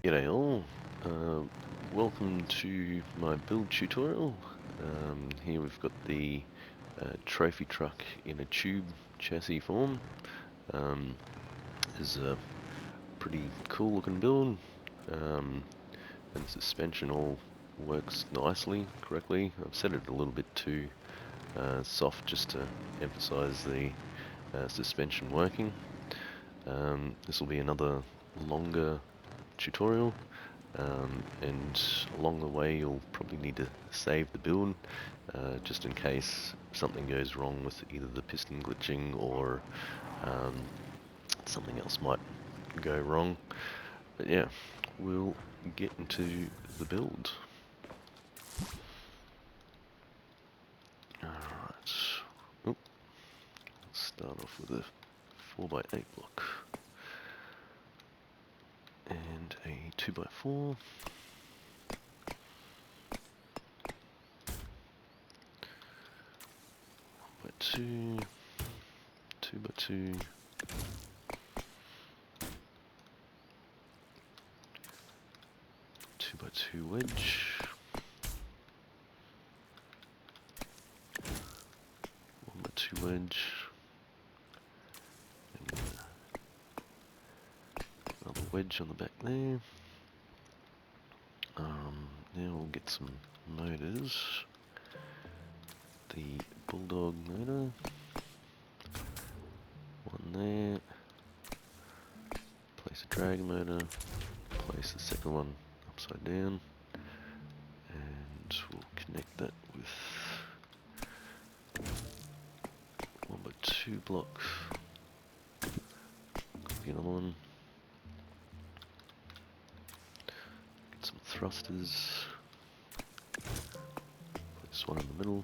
G'day all, welcome to my build tutorial. Here we've got the trophy truck in a tube chassis form. This is a pretty cool looking build, and the suspension all works nicely, correctly. I've set it a little bit too soft just to emphasize the suspension working. This will be another longer tutorial. And along the way you'll probably need to save the build just in case something goes wrong with either the piston glitching or something else might go wrong. But yeah, we'll get into the build. Alright, let's start off with a 4x8 block and a 2x4. 2, 2x2, 2x2 wedge, 1x2 wedge, and another wedge on the back there. Now we'll get some motors. The Bulldog motor, one there, place a drag motor, place the second one upside down, and we'll connect that with 1x2 block, copy another one, get some thrusters, place one in the middle,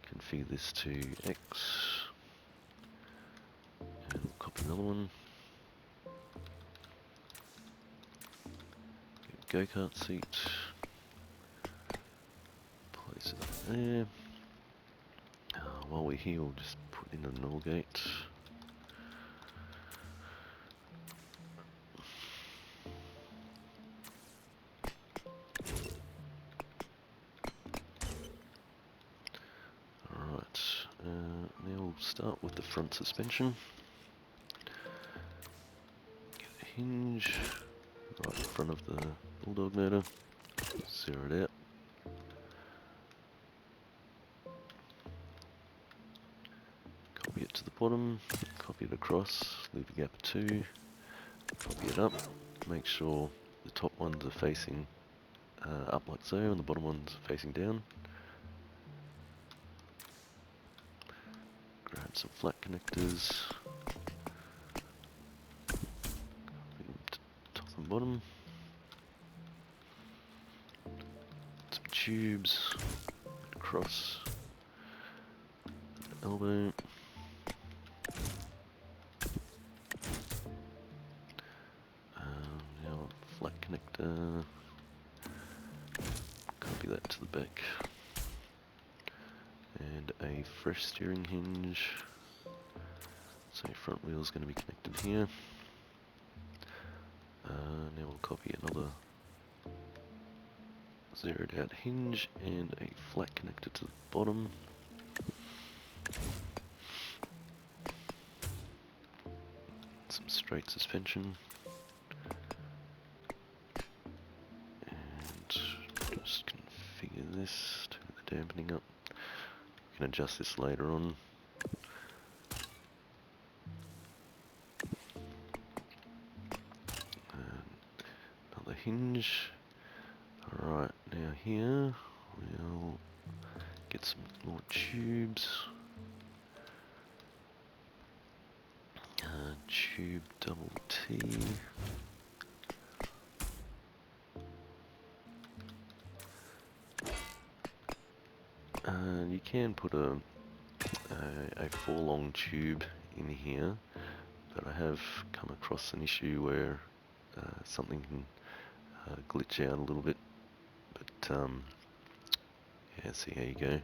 configure this to X, and we'll copy another one, get go-kart seat, place it up there. While we're here, we'll just put in a null gate. Alright, now we'll start with the front suspension. Get a hinge right in front of the Bulldog motor, zero it out. Copy it to the bottom, copy it across, leave a gap of 2, copy it up, make sure the top ones are facing up like so and the bottom ones are facing down. Grab some flat connectors, copy them to top and bottom, some tubes across the elbow. Now flat connector, copy that to the back, and a fresh steering hinge, so front wheel is going to be connected here. Now we'll copy another zeroed out hinge and a flat connector to the bottom. Some straight suspension. And just configure this, turn the dampening up. We can adjust this later on. Another hinge. Alright, now here we'll get some more tubes. Tube double T. You can put a 4-long tube in here, but I have come across an issue where something can glitch out a little bit, but yeah, see how you go.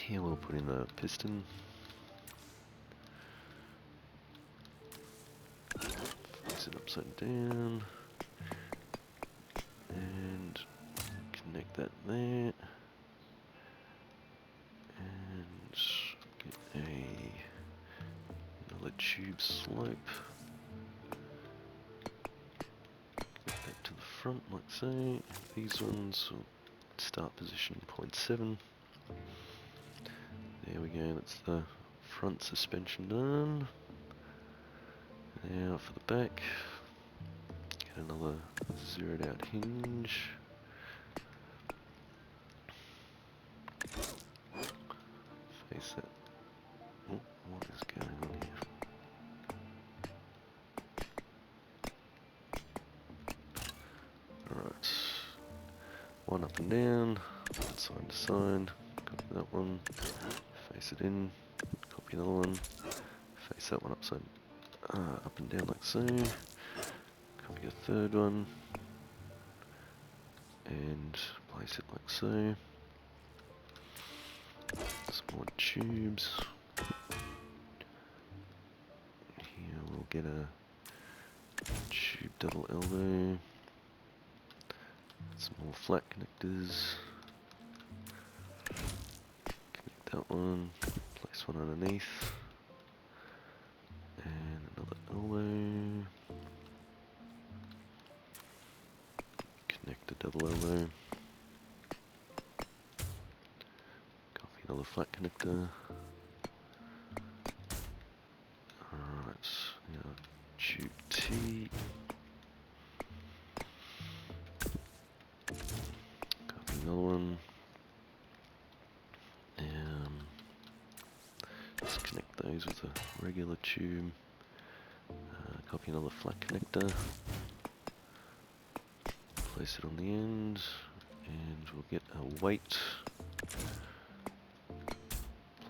Here we'll put in a piston. Place it upside down. And connect that there. And get another tube slope. Get that to the front like so. These ones will start position 0.7. There we go, that's the front suspension done. Now for the back, get another zeroed out hinge. Face that. Oh, what is going on here? Alright, one up and down, side to side, copy that one, face it in, copy another one, face that one upside, up and down like so, copy a third one, and place it like so. Some more tubes. Here we'll get a tube double elbow. Some more flat connectors. Connect that one. Place one underneath. And another elbow. Connect a double elbow. Copy another flat connector. Alright, now tube T. Copy another one. Just connect those with a regular tube. Copy another flat connector. Place it on the end, and we'll get a weight.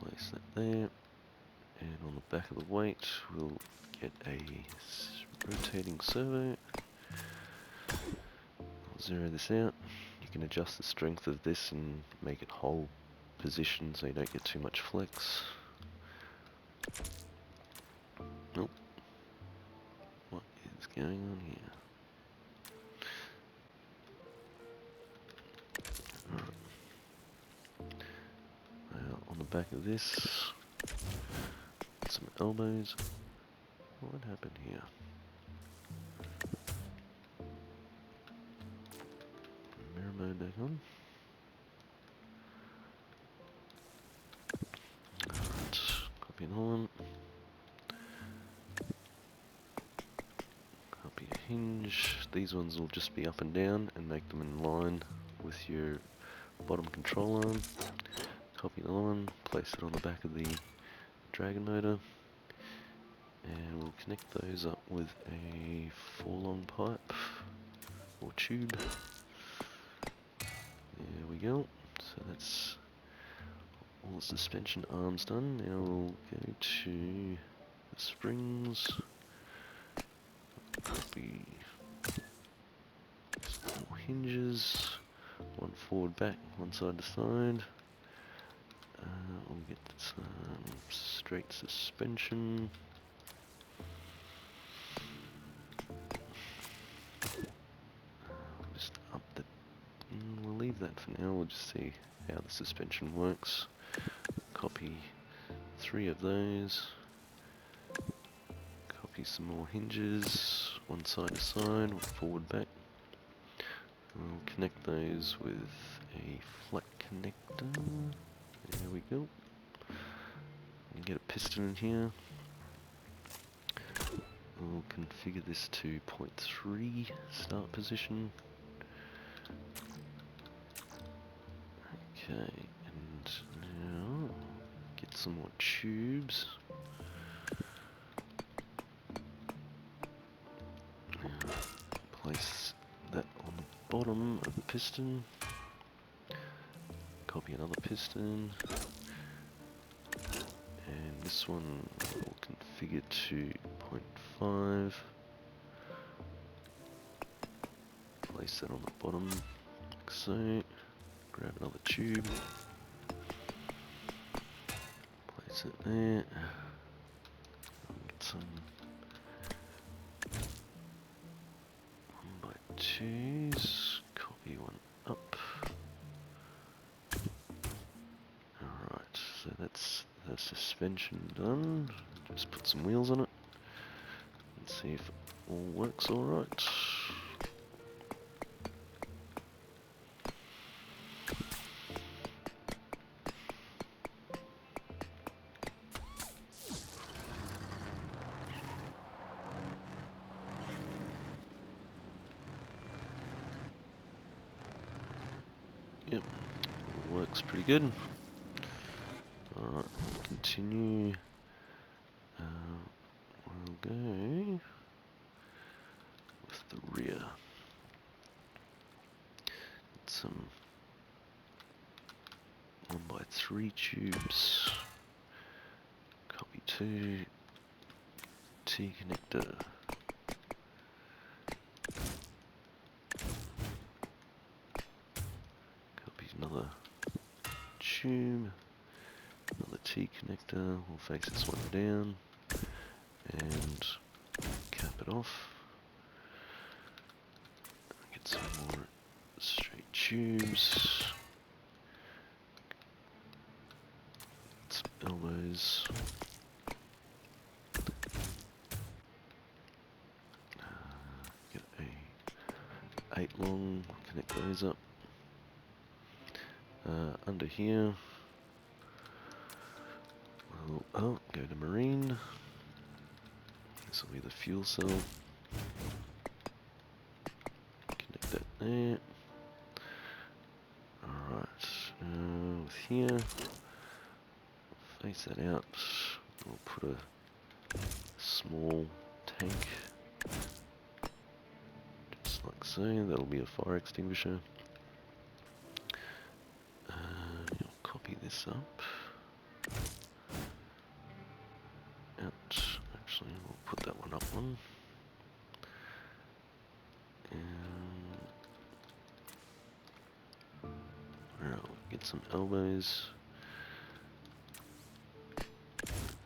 Place that there, and on the back of the weight we'll get a rotating servo. I'll zero this out. You can adjust the strength of this and make it hold position so you don't get too much flex. Nope. What is going on here? On the back of this, some elbows. What happened here? Mirror mode back on. Alright, copy another one. Copy a hinge. These ones will just be up and down and make them in line with your bottom control arm. Copy another one, place it on the back of the dragon motor, and we'll connect those up with a 4-long pipe or tube. There we go. So that's all the suspension arms done. Now we'll go to the springs. Copy some more hinges, one forward, back, one side to side. We'll get some straight suspension. Just up the. We'll leave that for now. We'll just see how the suspension works. Copy 3 of those. Copy some more hinges, one side to side, one forward, back. We'll connect those with a flat connector. There we go. You get a piston in here. We'll configure this to 0.3 start position. Okay, and now get some more tubes. Now place that on the bottom of the piston. Copy another piston. And this one we'll configure to 0.5. Place that on the bottom, like so. Grab another tube. Sit there. Get some 1x2s. Copy one up. Alright, so that's the suspension done. Just put some wheels on it and see if it all works alright. Yep, works pretty good. Alright, continue. We'll go with the rear. Some 1x3 tubes. Copy 2. T connector. Copy another tube. Another T connector. We'll face this one down and cap it off. Get some more straight tubes. Some elbows. Get a 8 long. Connect those up. Under here. We'll go to marine. This will be the fuel cell. Connect that there. Alright, with here, face that out. We'll put a small tank, just like so. That'll be a fire extinguisher. You'll copy this up. Out. Actually, we'll put that one up one. Alright, we'll get some elbows.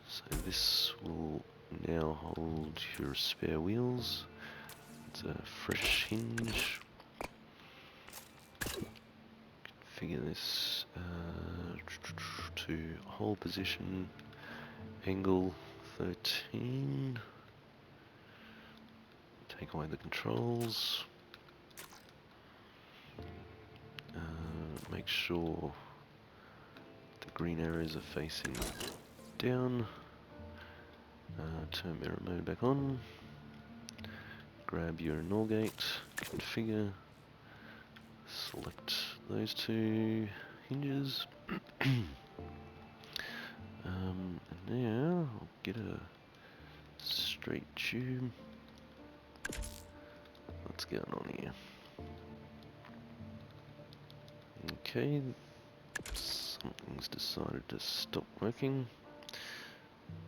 So this will now hold your spare wheels. It's a fresh hinge. Configure this to hold position, angle 13. Take away the controls. Make sure the green arrows are facing down. Turn mirror mode back on. Grab your NOR gate, configure, select those two hinges. And now I'll get a straight tube. What's going on here? Okay, something's decided to stop working.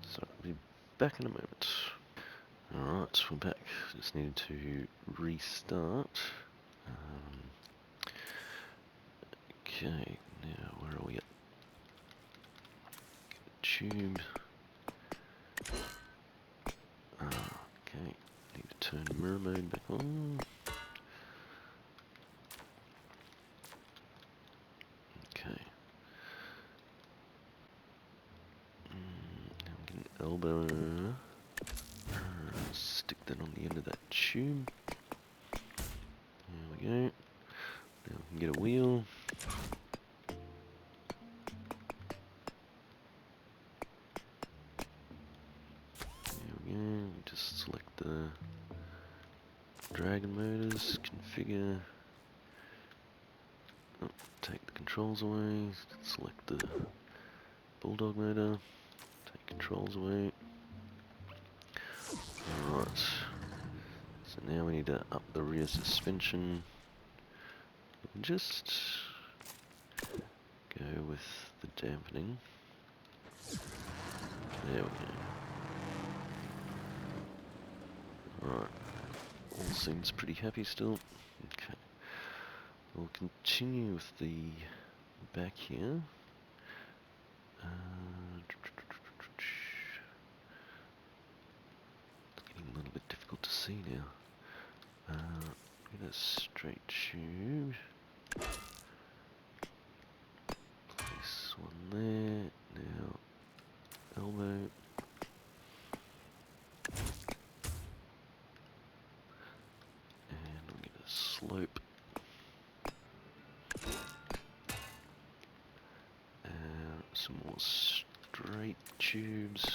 So I'll be back in a moment. Alright, we're back. Just needed to restart. Okay, now where are we at? Tube. Okay, need to turn mirror mode back on. Okay. Now we get an elbow. Stick that on the end of that tube. There we go. Now we can get a wheel. There we go. Just select the dragon motors, configure. Oh, take the controls away. Select the bulldog motor. Take controls away. Alright. So now we need to up the rear suspension. Just go with the dampening. There we go. Alright. All seems pretty happy still. Okay. We'll continue with the back here. see now. Get a straight tube. Place one there. Now, elbow. And we'll get a slope. Some more straight tubes.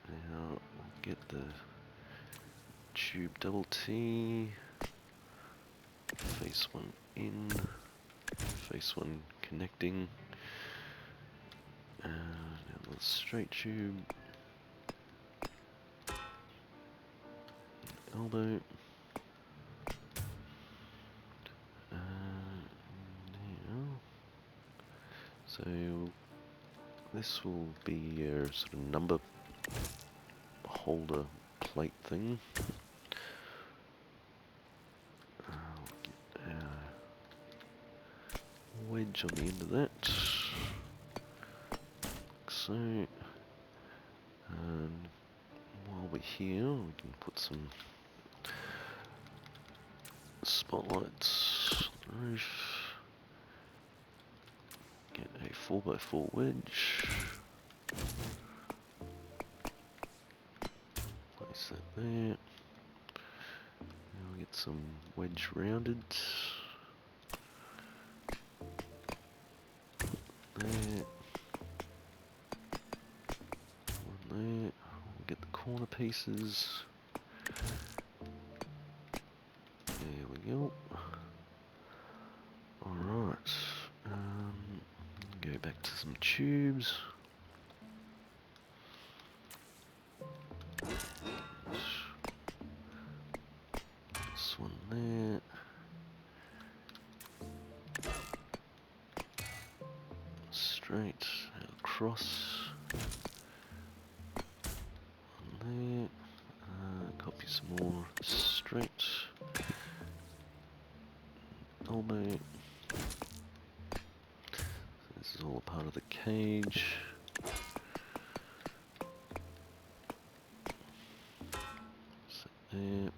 Now we'll get the tube double T. Face one in. Face one connecting. Now the straight tube. Elbow. Now. So this will be your sort of number holder plate thing. I'll get a wedge on the end of that. Like so. And while we're here, we can put some spotlights on the roof. Get a 4x4 wedge. Place that there. Now we'll get some wedge rounded. There. One there. We'll get the corner pieces. There we go. Alright. Go back to some tubes. This one there. Straight across. One there. Copy some more straight. Elbow. This is all a part of the cage. So there.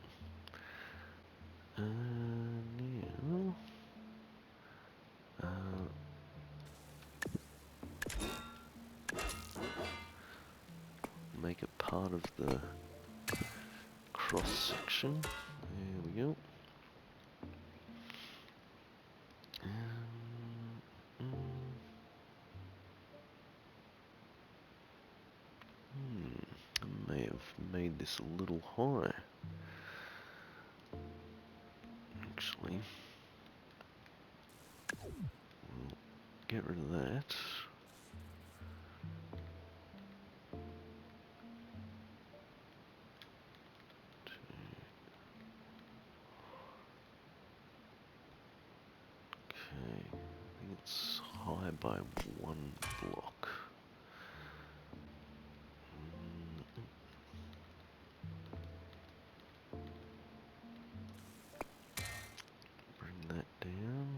Now, make it part of the cross section. There we go. I may have made this a little high. Actually, we'll get rid of that. Okay, I think it's high by one block. Bring that down.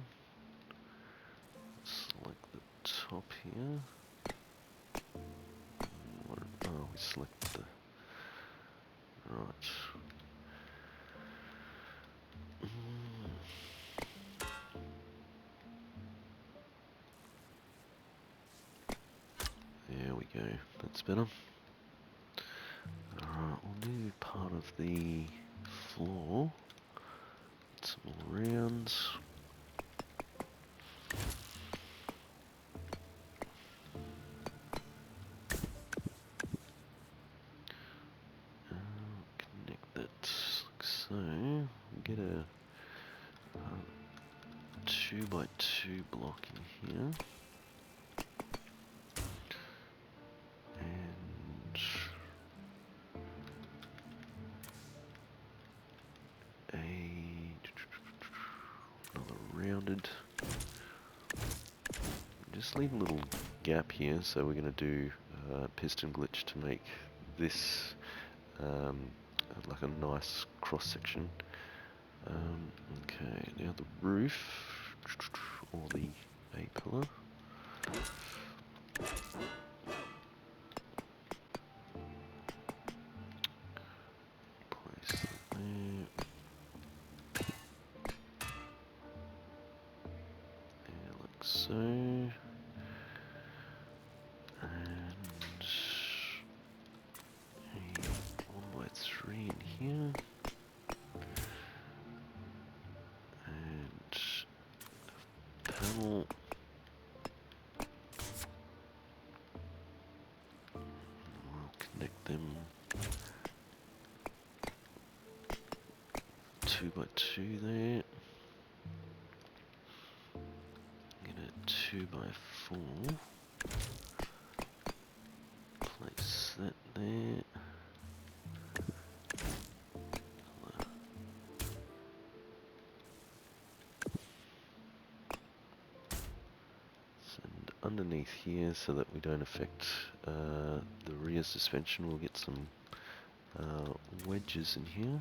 Select the top here. Oh, we select the right. There we go. That's better. Alright, we'll do part of the floor. Some more rounds. Connect that like so. Get a 2x2 block in here. And another rounded. Just leave a little gap here, so we're going to do piston glitch to make this like a nice cross section. Okay, now the roof or the A-pillar. so. And a 1x3 in here. And panel. We'll connect them 2x2 there. Get a 2x4. Place that there. Send underneath here so that we don't affect the rear suspension. We'll get some wedges in here.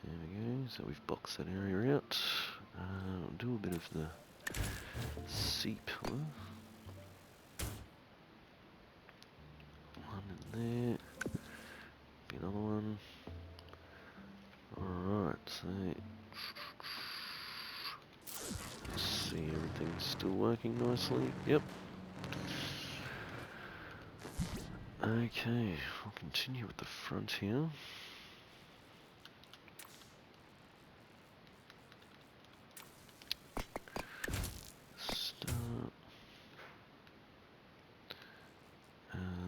There we go, so we've boxed that area out. We'll do a bit of the seat pillar. One in there, another one. Alright, so let's see, everything's still working nicely. Yep. Okay, we'll continue with the front here. Start.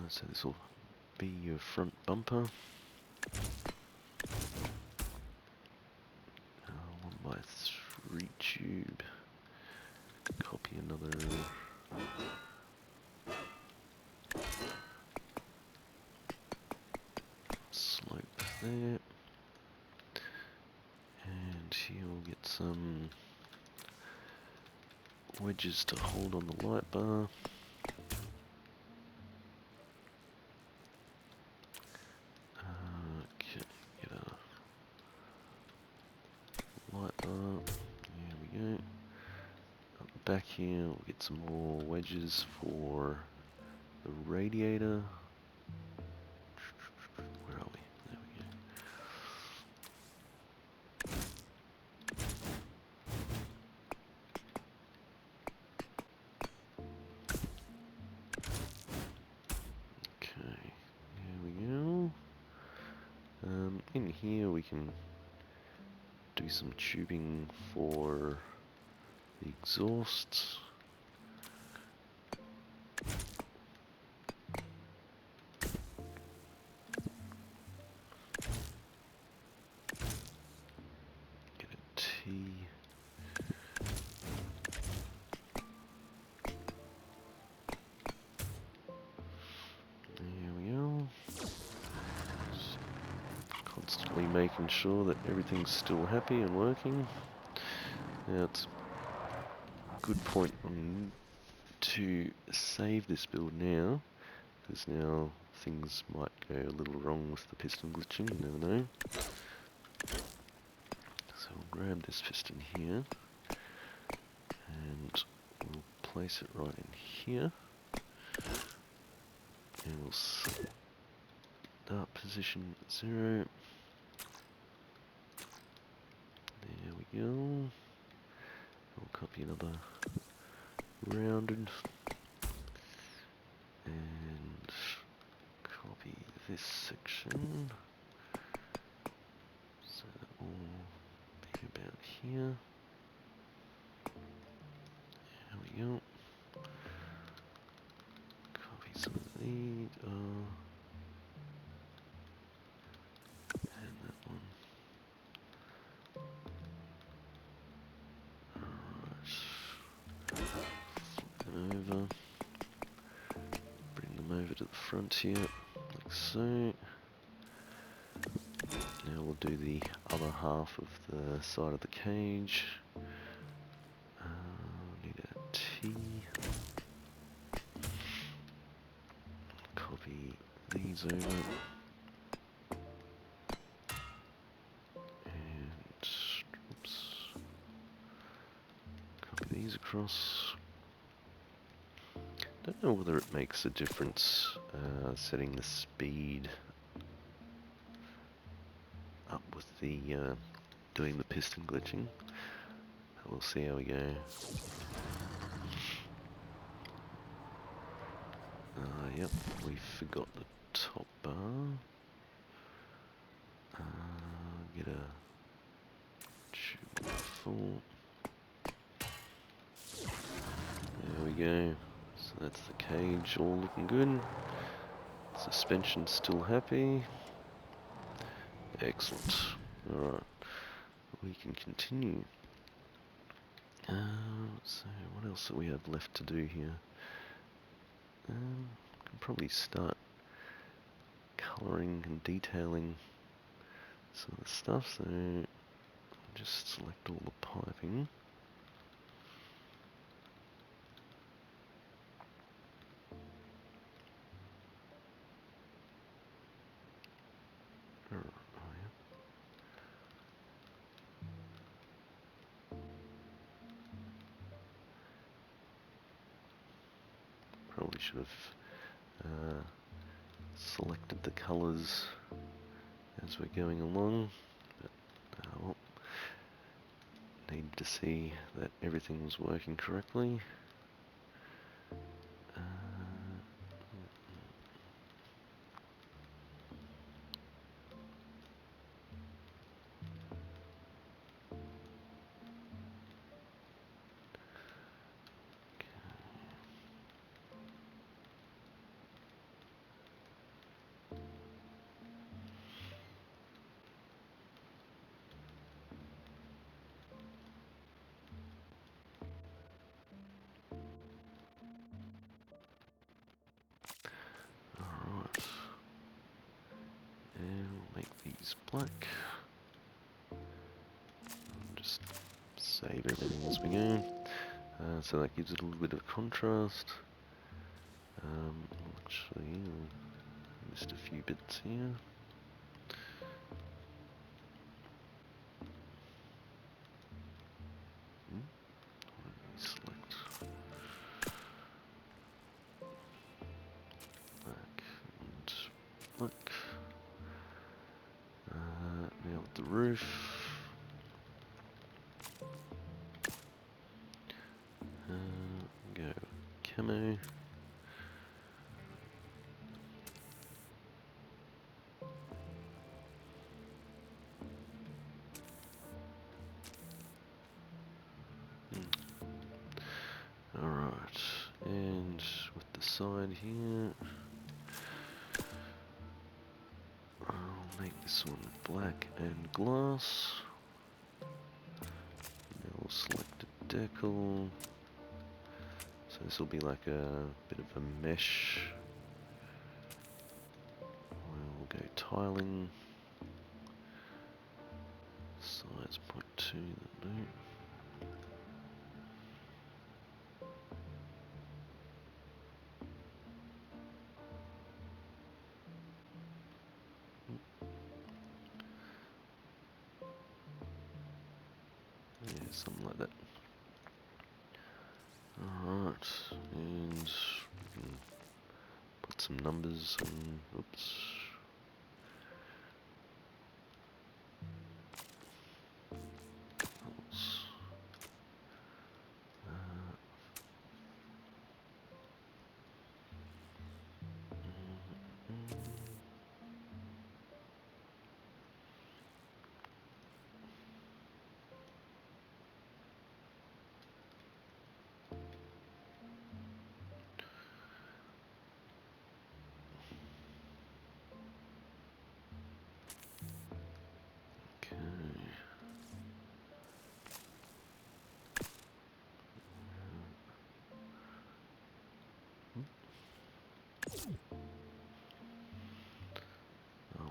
So this will be your front bumper. 1x3 tube. Copy another. Slope there. And here we'll get some wedges to hold on the light bar. Okay, get a light bar. There we go. Up back here we'll get some more wedges for the radiator. Where are we? There we go. Okay, there we go. In here we can do some tubing for the exhausts. Get a T. There we go. Just constantly making sure that everything's still happy and working. Now it's a good point to save this build now, because now things might go a little wrong with the piston glitching, you never know. So we'll grab this piston here, and we'll place it right in here, and we'll start position 0. There we go. We'll copy another rounded, and copy this section, so that will be about here. There we go. Copy some of these, and that one. Alright. Flip them over. Bring them over to the front here, like so. Now we'll do the other half of the side of the cage. Need a T. Copy these over. And, oops. Copy these across. Don't know whether it makes a difference setting the speed the doing the piston glitching. We'll see how we go. Yep, we forgot the top bar. Get a tube full. There we go. So that's the cage, all looking good. Suspension still happy. Excellent. Alright, we can continue. So what else do we have left to do here? Can probably start colouring and detailing some of the stuff, so just select all the piping. Probably should have selected the colours as we're going along, but well, need to see that everything was working correctly. Alright, and we'll make these black. Just save everything as we go. So that gives it a little bit of contrast. Actually, missed a few bits here. Select black and black. Now with the roof. Go camo. Alright, and with the side here, I'll make this one black and glass. Now we'll select a decal. So this will be like a bit of a mesh. We'll go tiling. Size 0.2, that'll do. Yeah, something like that. Alright, and we can put some numbers on, oops.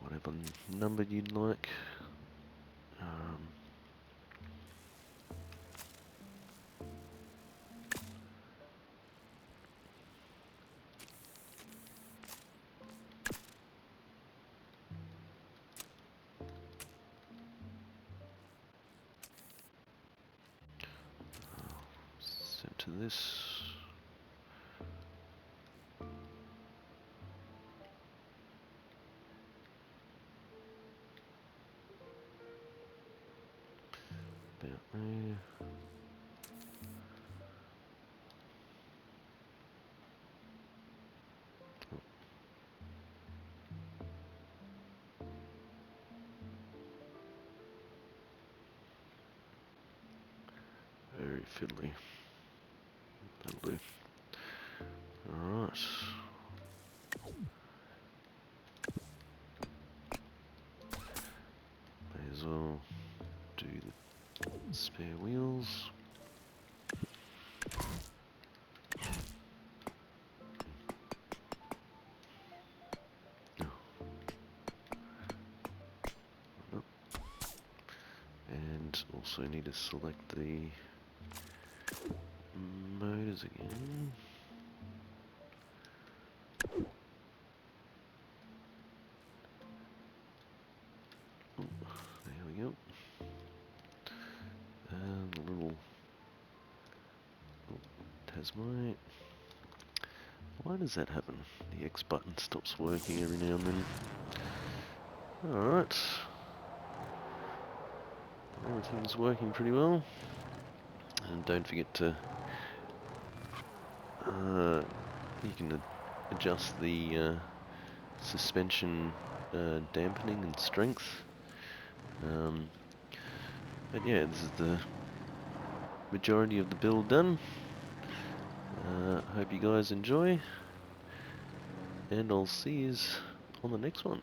Whatever number you'd like. Set to this. fiddly. That'll do. Alright. May as well do the spare wheels. And also need to select the motors again. Oh, there we go. And the little Tasmite. Why does that happen? The X button stops working every now and then. Alright. Everything's working pretty well. And don't forget to you can adjust the suspension dampening and strength. But yeah, this is the majority of the build done. Hope you guys enjoy, and I'll see you on the next one.